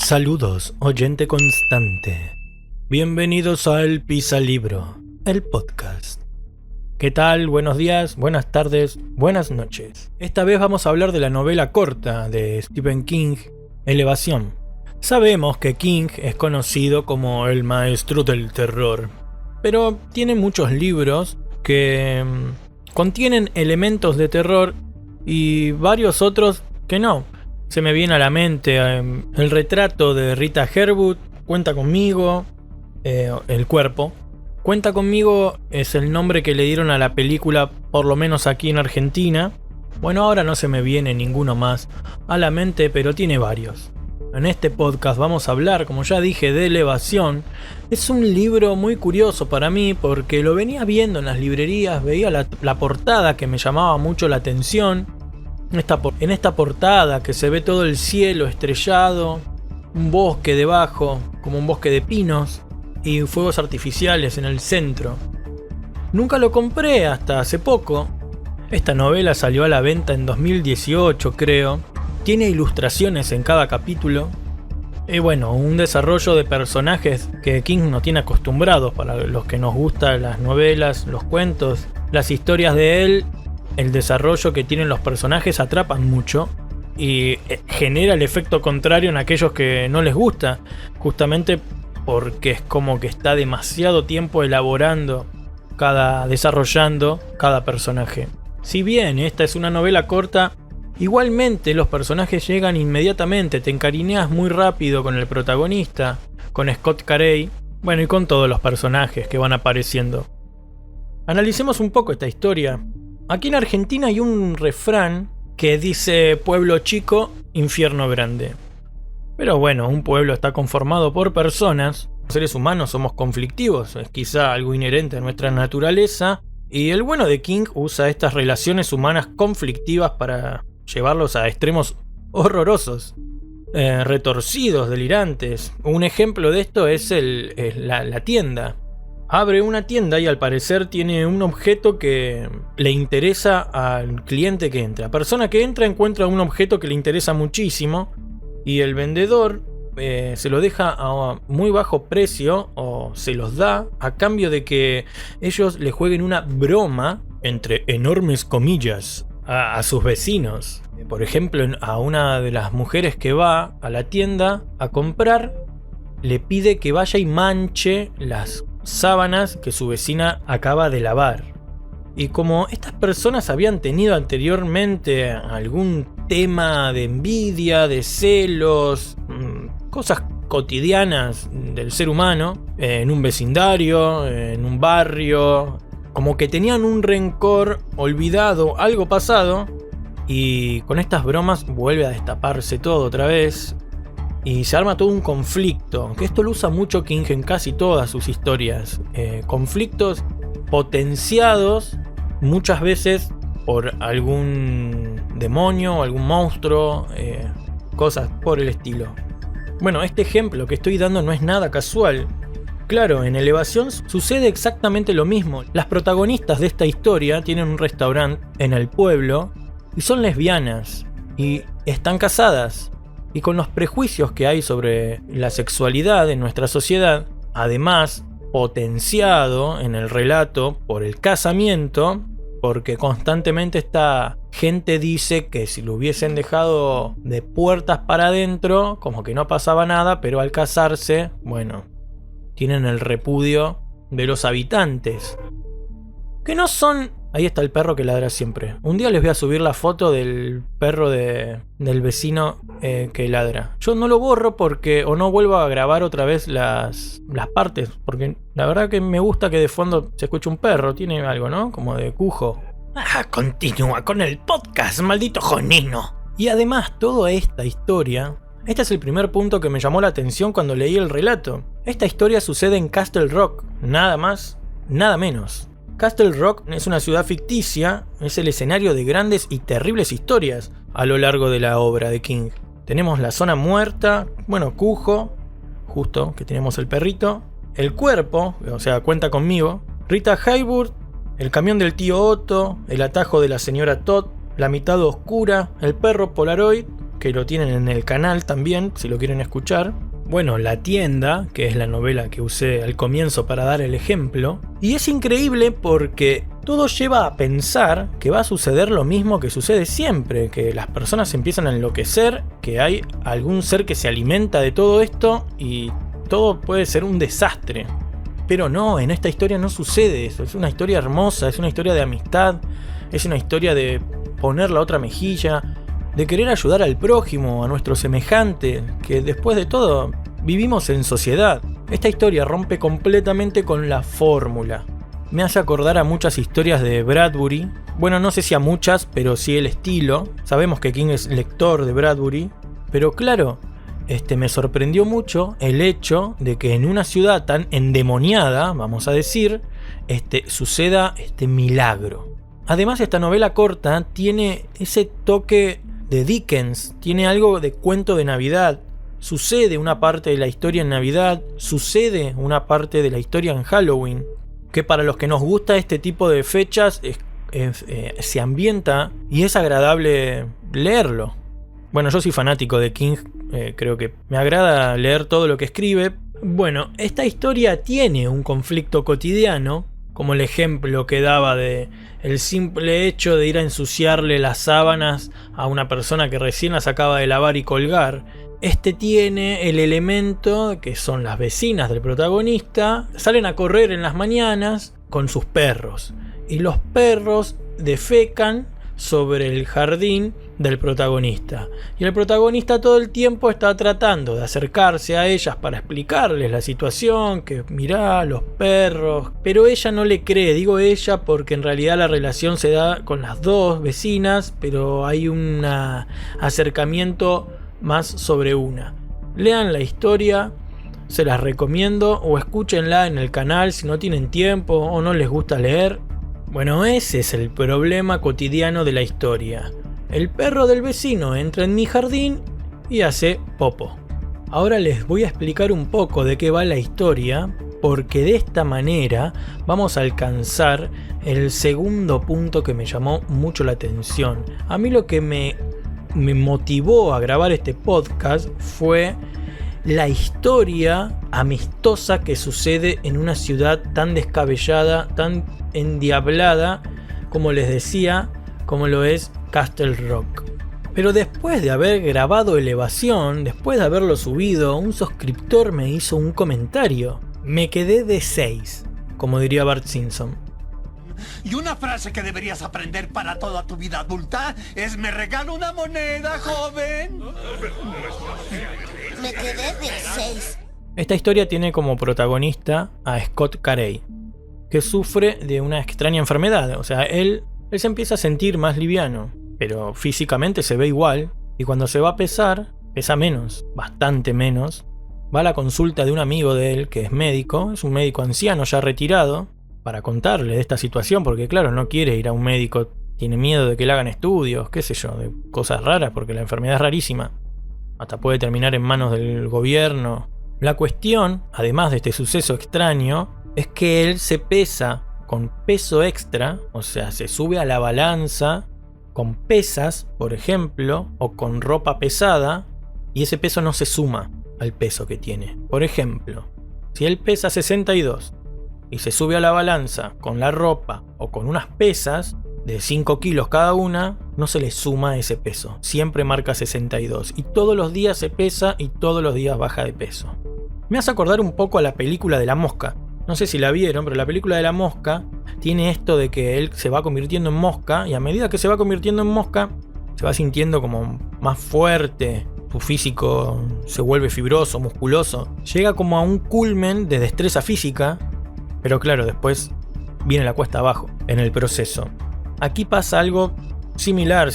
Saludos, oyente constante. Bienvenidos a El Pisalibro, el podcast. ¿Qué tal? Buenos días, buenas tardes, buenas noches. Esta vez vamos a hablar de la novela corta de Stephen King, Elevación. Sabemos que King es conocido como el maestro del terror, pero tiene muchos libros que contienen elementos de terror y varios otros que no. Se me viene a la mente el retrato de Rita Hayworth, Cuenta conmigo, El cuerpo. Cuenta conmigo es el nombre que le dieron a la película, por lo menos aquí en Argentina. Bueno, ahora no se me viene ninguno más a la mente, pero tiene varios. En este podcast vamos a hablar, como ya dije, de Elevación. Es un libro muy curioso para mí porque lo venía viendo en las librerías, veía la portada que me llamaba mucho la atención. En esta portada que se ve todo el cielo estrellado, un bosque debajo, como un bosque de pinos, y fuegos artificiales en el centro. Nunca lo compré hasta hace poco. Esta novela salió a la venta en 2018, creo. Tiene ilustraciones en cada capítulo. Y bueno, un desarrollo de personajes que King no tiene acostumbrados. Para los que nos gustan las novelas, los cuentos, las historias de él, el desarrollo que tienen los personajes atrapan mucho y genera el efecto contrario en aquellos que no les gusta, justamente porque es como que está demasiado tiempo desarrollando cada personaje. Si bien esta es una novela corta, igualmente los personajes llegan inmediatamente, te encariñas muy rápido con el protagonista, con Scott Carey, bueno, y con todos los personajes que van apareciendo. Analicemos un poco esta historia. Aquí en Argentina hay un refrán que dice pueblo chico, infierno grande. Pero bueno, un pueblo está conformado por personas. Los seres humanos somos conflictivos, es quizá algo inherente a nuestra naturaleza. Y el bueno de King usa estas relaciones humanas conflictivas para llevarlos a extremos horrorosos, retorcidos, delirantes. Un ejemplo de esto es la tienda. Abre una tienda y al parecer tiene un objeto que le interesa al cliente que entra. La persona que entra encuentra un objeto que le interesa muchísimo y el vendedor se lo deja a muy bajo precio o se los da a cambio de que ellos le jueguen una broma, entre enormes comillas, a sus vecinos. Por ejemplo, a una de las mujeres que va a la tienda a comprar, le pide que vaya y manche las sábanas que su vecina acaba de lavar. Y como estas personas habían tenido anteriormente algún tema de envidia, de celos, cosas cotidianas del ser humano, en un vecindario, en un barrio, como que tenían un rencor olvidado, algo pasado, y con estas bromas vuelve a destaparse todo otra vez. Y se arma todo un conflicto, que esto lo usa mucho King en casi todas sus historias. Conflictos potenciados muchas veces por algún demonio, algún monstruo, cosas por el estilo. Bueno, este ejemplo que estoy dando no es nada casual. Claro, en Elevación sucede exactamente lo mismo. Las protagonistas de esta historia tienen un restaurante en el pueblo y son lesbianas y están casadas. Y con los prejuicios que hay sobre la sexualidad en nuestra sociedad, además potenciado en el relato por el casamiento, porque constantemente esta gente dice que si lo hubiesen dejado de puertas para adentro, como que no pasaba nada, pero al casarse, bueno, tienen el repudio de los habitantes, que no son... Ahí está el perro que ladra siempre. Un día les voy a subir la foto del perro del vecino que ladra. Yo no lo borro porque o no vuelvo a grabar otra vez las partes. Porque la verdad que me gusta que de fondo se escuche un perro. Tiene algo, ¿no? Como de cujo. Continúa con el podcast, maldito jonino. Y además toda esta historia... Este es el primer punto que me llamó la atención cuando leí el relato. Esta historia sucede en Castle Rock. Nada más, nada menos. Castle Rock es una ciudad ficticia, es el escenario de grandes y terribles historias a lo largo de la obra de King. Tenemos la zona muerta, bueno, Cujo, justo que tenemos el perrito, el cuerpo, o sea, Cuenta conmigo, Rita Hayworth, el camión del tío Otto, el atajo de la señora Todd, la mitad oscura, el perro Polaroid, que lo tienen en el canal también, si lo quieren escuchar. Bueno, La tienda, que es la novela que usé al comienzo para dar el ejemplo. Y es increíble porque todo lleva a pensar que va a suceder lo mismo que sucede siempre, que las personas empiezan a enloquecer, que hay algún ser que se alimenta de todo esto y todo puede ser un desastre. Pero no, en esta historia no sucede eso. Es una historia hermosa, es una historia de amistad, es una historia de poner la otra mejilla, de querer ayudar al prójimo, a nuestro semejante, que después de todo vivimos en sociedad. Esta historia rompe completamente con la fórmula. Me hace acordar a muchas historias de Bradbury. Bueno, no sé si a muchas, pero sí el estilo. Sabemos que King es lector de Bradbury, pero claro, me sorprendió mucho el hecho de que en una ciudad tan endemoniada, vamos a decir, suceda este milagro. Además, esta novela corta tiene ese toque de Dickens, tiene algo de cuento de Navidad. Sucede una parte de la historia en Navidad, sucede una parte de la historia en Halloween, que para los que nos gusta este tipo de fechas se ambienta y es agradable leerlo. Bueno, yo soy fanático de King, creo que me agrada leer todo lo que escribe. Bueno, esta historia tiene un conflicto cotidiano, como el ejemplo que daba de el simple hecho de ir a ensuciarle las sábanas a una persona que recién las acaba de lavar y colgar. Tiene el elemento que son las vecinas del protagonista, salen a correr en las mañanas con sus perros y los perros defecan sobre el jardín del protagonista y el protagonista todo el tiempo está tratando de acercarse a ellas para explicarles la situación, que mirá los perros, pero ella no le cree. Digo ella porque en realidad la relación se da con las dos vecinas, pero hay un acercamiento más sobre una. Lean la historia, se las recomiendo, o escúchenla en el canal si no tienen tiempo o no les gusta leer. Bueno, ese es el problema cotidiano de la historia. El perro del vecino entra en mi jardín y hace popo. Ahora les voy a explicar un poco de qué va la historia, porque de esta manera vamos a alcanzar el segundo punto que me llamó mucho la atención. A mí lo que me motivó a grabar este podcast fue la historia amistosa que sucede en una ciudad tan descabellada, tan endiablada, como les decía, como lo es Castle Rock. Pero después de haber grabado Elevación, después de haberlo subido, un suscriptor me hizo un comentario. Me quedé de 6, como diría Bart Simpson. Y una frase que deberías aprender para toda tu vida adulta es: me regalo una moneda, joven. Me quedé de 6. Esta historia tiene como protagonista a Scott Carey, que sufre de una extraña enfermedad. O sea, él se empieza a sentir más liviano, pero físicamente se ve igual, y cuando se va a pesar, pesa menos, bastante menos. Va a la consulta de un amigo de él que es médico, es un médico anciano ya retirado, para contarle de esta situación, porque claro, no quiere ir a un médico, tiene miedo de que le hagan estudios, qué sé yo, de cosas raras, porque la enfermedad es rarísima. Hasta puede terminar en manos del gobierno. La cuestión, además de este suceso extraño, es que él se pesa con peso extra, o sea, se sube a la balanza con pesas, por ejemplo, o con ropa pesada, y ese peso no se suma al peso que tiene. Por ejemplo, si él pesa 62 y se sube a la balanza con la ropa o con unas pesas de 5 kilos cada una, no se le suma ese peso, siempre marca 62, y todos los días se pesa y todos los días baja de peso. Me hace acordar un poco a la película de La Mosca. No sé si la vieron, pero la película de La Mosca tiene esto de que él se va convirtiendo en mosca, y a medida que se va convirtiendo en mosca, se va sintiendo como más fuerte, su físico se vuelve fibroso, musculoso, llega como a un culmen de destreza física, pero claro, después viene la cuesta abajo en el proceso. Aquí pasa algo similar.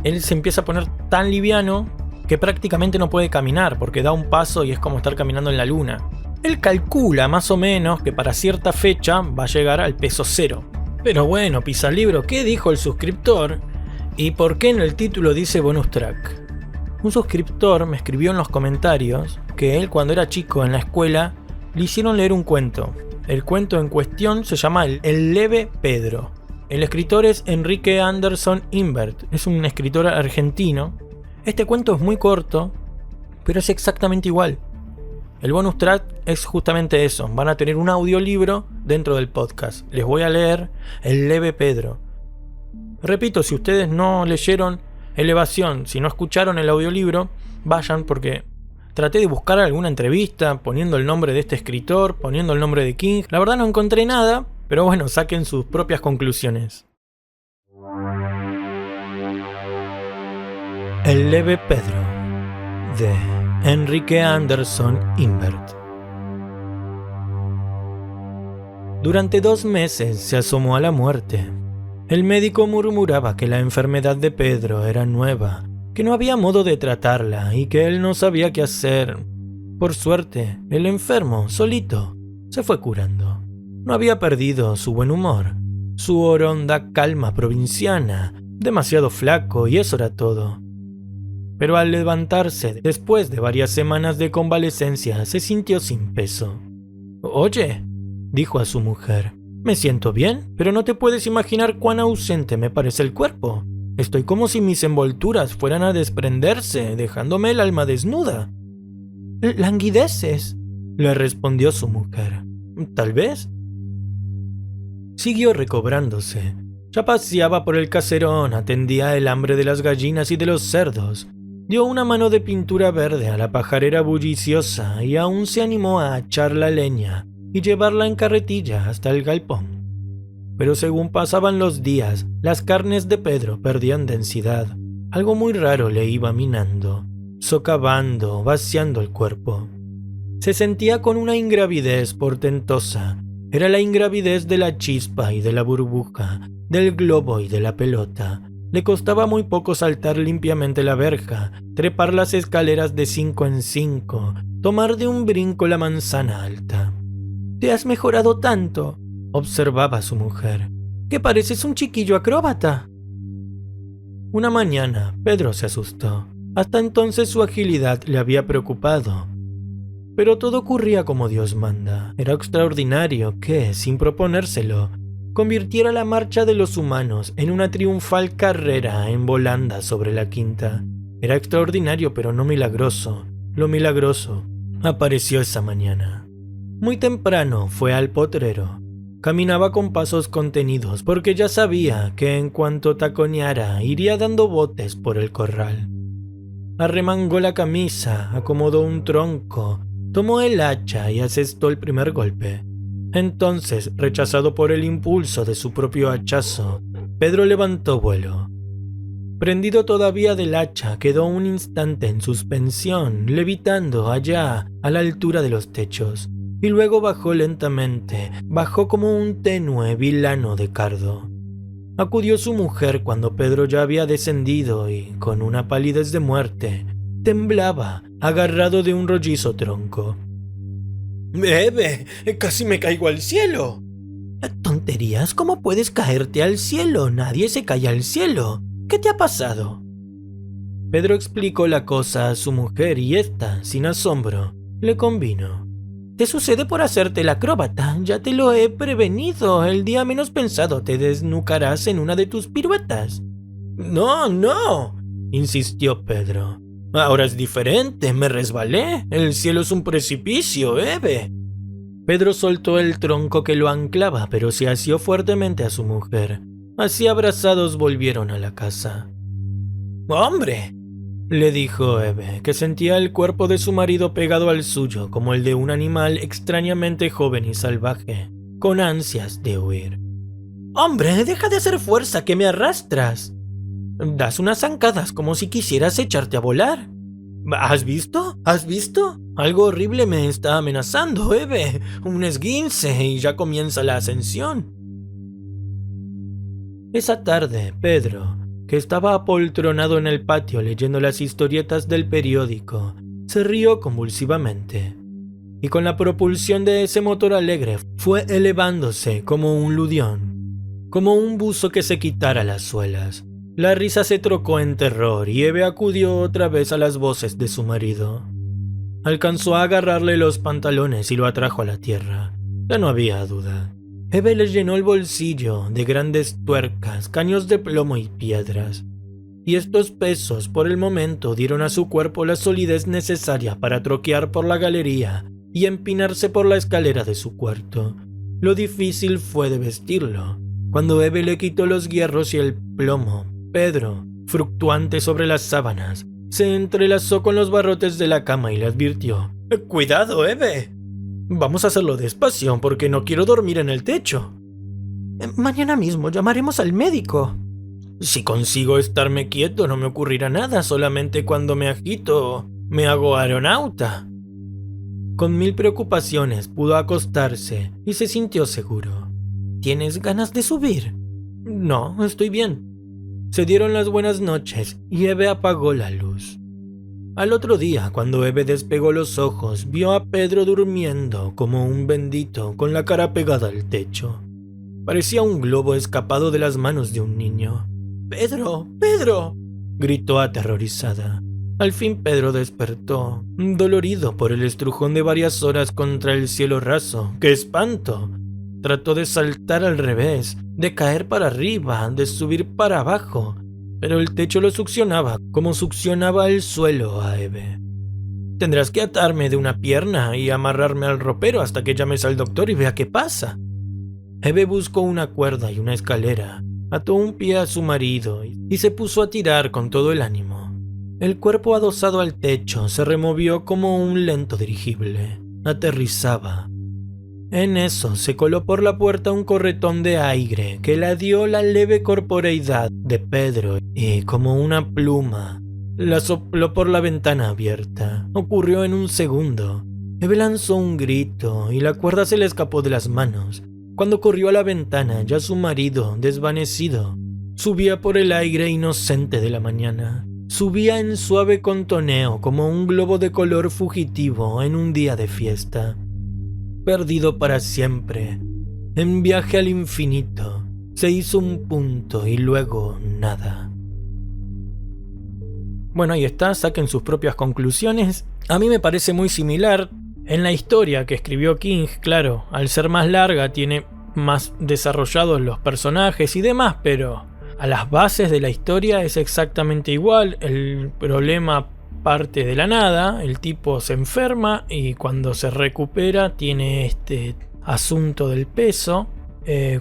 Él se empieza a poner tan liviano que prácticamente no puede caminar, porque da un paso y es como estar caminando en la luna. Él calcula más o menos que para cierta fecha va a llegar al peso 0. Pero bueno, Pisalibro, ¿qué dijo el suscriptor? ¿Y por qué en el título dice bonus track? Un suscriptor me escribió en los comentarios que él, cuando era chico en la escuela, le hicieron leer un cuento. El cuento en cuestión se llama El leve Pedro. El escritor es Enrique Anderson Imbert, es un escritor argentino, Este cuento es muy corto, pero es exactamente igual. El bonus track es justamente eso. Van a tener un audiolibro dentro del podcast. Les voy a leer El leve Pedro. Repito, si ustedes no leyeron Elevación, si no escucharon el audiolibro, vayan, porque traté de buscar alguna entrevista poniendo el nombre de este escritor, poniendo el nombre de King. La verdad no encontré nada, pero bueno, saquen sus propias conclusiones. El leve Pedro, de Enrique Anderson Imbert. Durante 2 meses se asomó a la muerte. El médico murmuraba que la enfermedad de Pedro era nueva, que no había modo de tratarla y que él no sabía qué hacer. Por suerte, el enfermo, solito, se fue curando. No había perdido su buen humor, su oronda calma provinciana, demasiado flaco, y eso era todo. Pero al levantarse, después de varias semanas de convalecencia, se sintió sin peso. «Oye», dijo a su mujer, «me siento bien, pero no te puedes imaginar cuán ausente me parece el cuerpo. Estoy como si mis envolturas fueran a desprenderse, dejándome el alma desnuda». «¿Languideces?», le respondió su mujer. «Tal vez». Siguió recobrándose. Ya paseaba por el caserón, atendía el hambre de las gallinas y de los cerdos. Dio una mano de pintura verde a la pajarera bulliciosa y aún se animó a echar la leña y llevarla en carretilla hasta el galpón. Pero según pasaban los días, las carnes de Pedro perdían densidad. Algo muy raro le iba minando, socavando, vaciando el cuerpo. Se sentía con una ingravidez portentosa. Era la ingravidez de la chispa y de la burbuja, del globo y de la pelota. Le costaba muy poco saltar limpiamente la verja, trepar las escaleras de 5 en 5, tomar de un brinco la manzana alta. «Te has mejorado tanto», observaba su mujer, «que pareces un chiquillo acróbata». Una mañana, Pedro se asustó. Hasta entonces su agilidad le había preocupado. Pero todo ocurría como Dios manda. Era extraordinario que, sin proponérselo, convirtiera la marcha de los humanos en una triunfal carrera en volanda sobre la quinta. Era extraordinario, pero no milagroso. Lo milagroso apareció esa mañana. Muy temprano fue al potrero. Caminaba con pasos contenidos porque ya sabía que en cuanto taconeara iría dando botes por el corral. Arremangó la camisa, acomodó un tronco, tomó el hacha y asestó el primer golpe. Entonces, rechazado por el impulso de su propio hachazo, Pedro levantó vuelo. Prendido todavía del hacha, quedó un instante en suspensión, levitando allá a la altura de los techos, y luego bajó lentamente, bajó como un tenue vilano de cardo. Acudió su mujer cuando Pedro ya había descendido y, con una palidez de muerte, temblaba, agarrado de un rollizo tronco. «Bebe, casi me caigo al cielo». «Tonterías, ¿cómo puedes caerte al cielo? Nadie se cae al cielo. ¿Qué te ha pasado?». Pedro explicó la cosa a su mujer y ésta, sin asombro, le convino. «Te sucede por hacerte el acróbata, ya te lo he prevenido. El día menos pensado te desnucarás en una de tus piruetas». «No», insistió Pedro. «Ahora es diferente, me resbalé. El cielo es un precipicio, Eve». Pedro soltó el tronco que lo anclaba, pero se asió fuertemente a su mujer. Así abrazados volvieron a la casa. «¡Hombre!», le dijo Eve, que sentía el cuerpo de su marido pegado al suyo como el de un animal extrañamente joven y salvaje, con ansias de huir. «¡Hombre, deja de hacer fuerza, que me arrastras! Das unas zancadas como si quisieras echarte a volar. ¿Has visto? ¿Has visto? Algo horrible me está amenazando, Eve. Un esguince y ya comienza la ascensión». Esa tarde, Pedro, que estaba apoltronado en el patio leyendo las historietas del periódico, se rió convulsivamente. Y con la propulsión de ese motor alegre fue elevándose como un ludión, como un buzo que se quitara las suelas. La risa se trocó en terror y Eve acudió otra vez a las voces de su marido. Alcanzó a agarrarle los pantalones y lo atrajo a la tierra. Ya no había duda. Eve le llenó el bolsillo de grandes tuercas, caños de plomo y piedras. y estos pesos por el momento dieron a su cuerpo la solidez necesaria para troquear por la galería y empinarse por la escalera de su cuarto. Lo difícil fue de vestirlo. Cuando Eve le quitó los hierros y el plomo, Pedro, fluctuante sobre las sábanas, se entrelazó con los barrotes de la cama y le advirtió: «Cuidado, Eve. Vamos a hacerlo despacio porque no quiero dormir en el techo. Mañana mismo llamaremos al médico. Si consigo estarme quieto no me ocurrirá nada, solamente cuando me agito me hago aeronauta». Con 1000 preocupaciones pudo acostarse y se sintió seguro. «¿Tienes ganas de subir?» «No, estoy bien». Se dieron las buenas noches y Eve apagó la luz. Al otro día, cuando Eve despegó los ojos, vio a Pedro durmiendo como un bendito con la cara pegada al techo. Parecía un globo escapado de las manos de un niño. «¡Pedro! ¡Pedro!», gritó aterrorizada. Al fin Pedro despertó, dolorido por el estrujón de varias horas contra el cielo raso. ¡Qué espanto! Trató de saltar al revés, de caer para arriba, de subir para abajo, pero el techo lo succionaba como succionaba el suelo a Eve. «Tendrás que atarme de una pierna y amarrarme al ropero hasta que llames al doctor y vea qué pasa». Eve buscó una cuerda y una escalera, ató un pie a su marido y se puso a tirar con todo el ánimo. El cuerpo adosado al techo se removió como un lento dirigible. Aterrizaba. En eso se coló por la puerta un corretón de aire que le dio la leve corporeidad de Pedro y, como una pluma, la sopló por la ventana abierta. Ocurrió en un segundo. Eve lanzó un grito y la cuerda se le escapó de las manos. Cuando corrió a la ventana, ya su marido, desvanecido, subía por el aire inocente de la mañana. Subía en suave contoneo como un globo de color fugitivo en un día de fiesta. Perdido para siempre, en viaje al infinito, se hizo un punto y luego nada. Bueno, ahí está, saquen sus propias conclusiones. A mí me parece muy similar. En la historia que escribió King, claro, al ser más larga tiene más desarrollados los personajes y demás, pero a las bases de la historia es exactamente igual. El problema parte de la nada, el tipo se enferma y cuando se recupera tiene este asunto del peso.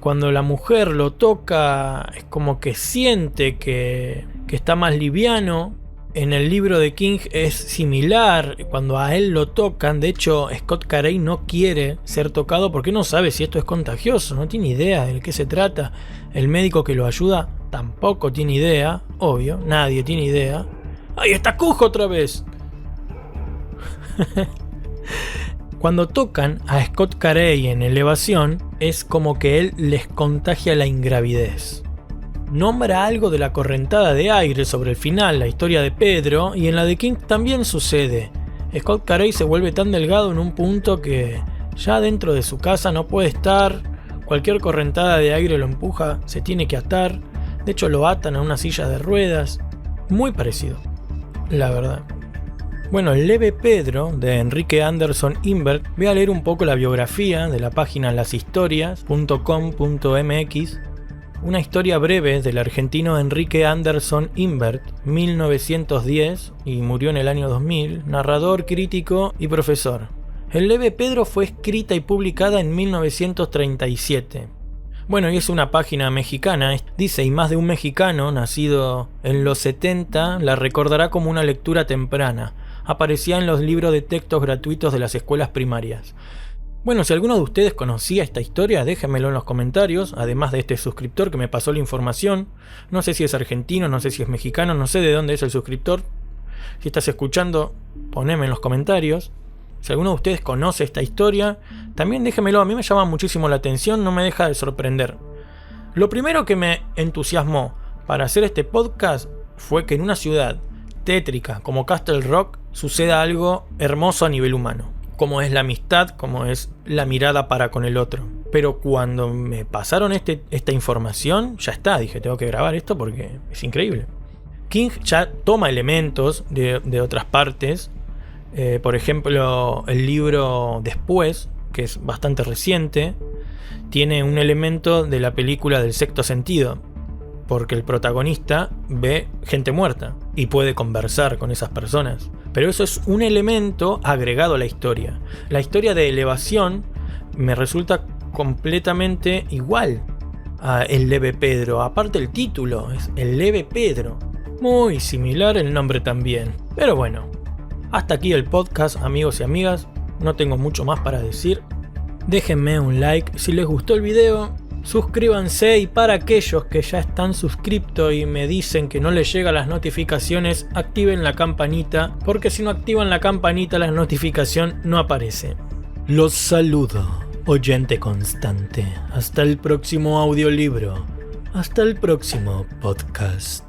Cuando la mujer lo toca es como que siente que está más liviano. En el libro de King es similar, cuando a él lo tocan. De hecho, Scott Carey no quiere ser tocado porque no sabe si esto es contagioso, no tiene idea de qué se trata. El médico que lo ayuda tampoco tiene idea, obvio, nadie tiene idea. ¡Ahí está Cujo otra vez! Cuando tocan a Scott Carey en Elevación, es como que él les contagia la ingravidez. Nombra algo de la correntada de aire sobre el final, la historia de Pedro, y en la de King también sucede. Scott Carey se vuelve tan delgado en un punto que ya dentro de su casa no puede estar. Cualquier correntada de aire lo empuja, se tiene que atar. De hecho lo atan a una silla de ruedas. Muy parecido, la verdad. Bueno, el leve Pedro de Enrique Anderson Imbert. Voy a leer un poco la biografía de la página lashistorias.com.mx. Una historia breve del argentino Enrique Anderson Imbert, 1910, y murió en el año 2000, narrador, crítico y profesor. El leve Pedro fue escrita y publicada en 1937. Bueno, y es una página mexicana, dice, y más de un mexicano nacido en los 70 la recordará como una lectura temprana. Aparecía en los libros de textos gratuitos de las escuelas primarias. Bueno, si alguno de ustedes conocía esta historia, déjenmelo en los comentarios, además de este suscriptor que me pasó la información. No sé si es argentino, no sé si es mexicano, no sé de dónde es el suscriptor. Si estás escuchando, poneme en los comentarios. Si alguno de ustedes conoce esta historia, también déjenmelo, a mí me llama muchísimo la atención, no me deja de sorprender. Lo primero que me entusiasmó para hacer este podcast fue que en una ciudad tétrica como Castle Rock suceda algo hermoso a nivel humano. Como es la amistad, como es la mirada para con el otro. Pero cuando me pasaron esta información, ya está, dije, tengo que grabar esto porque es increíble. King ya toma elementos de otras partes. Por ejemplo, el libro Después, que es bastante reciente, tiene un elemento de la película del Sexto Sentido. porque el protagonista ve gente muerta y puede conversar con esas personas. Pero eso es un elemento agregado a la historia. La historia de Elevación me resulta completamente igual a El Leve Pedro. Aparte el título es El Leve Pedro. Muy similar el nombre también. Pero bueno, hasta aquí el podcast, amigos y amigas. No tengo mucho más para decir. Déjenme un like si les gustó el video. Suscríbanse, y para aquellos que ya están suscriptos y me dicen que no les llegan las notificaciones, activen la campanita, porque si no activan la campanita la notificación no aparece. Los saludo, oyente constante. Hasta el próximo audiolibro. Hasta el próximo podcast.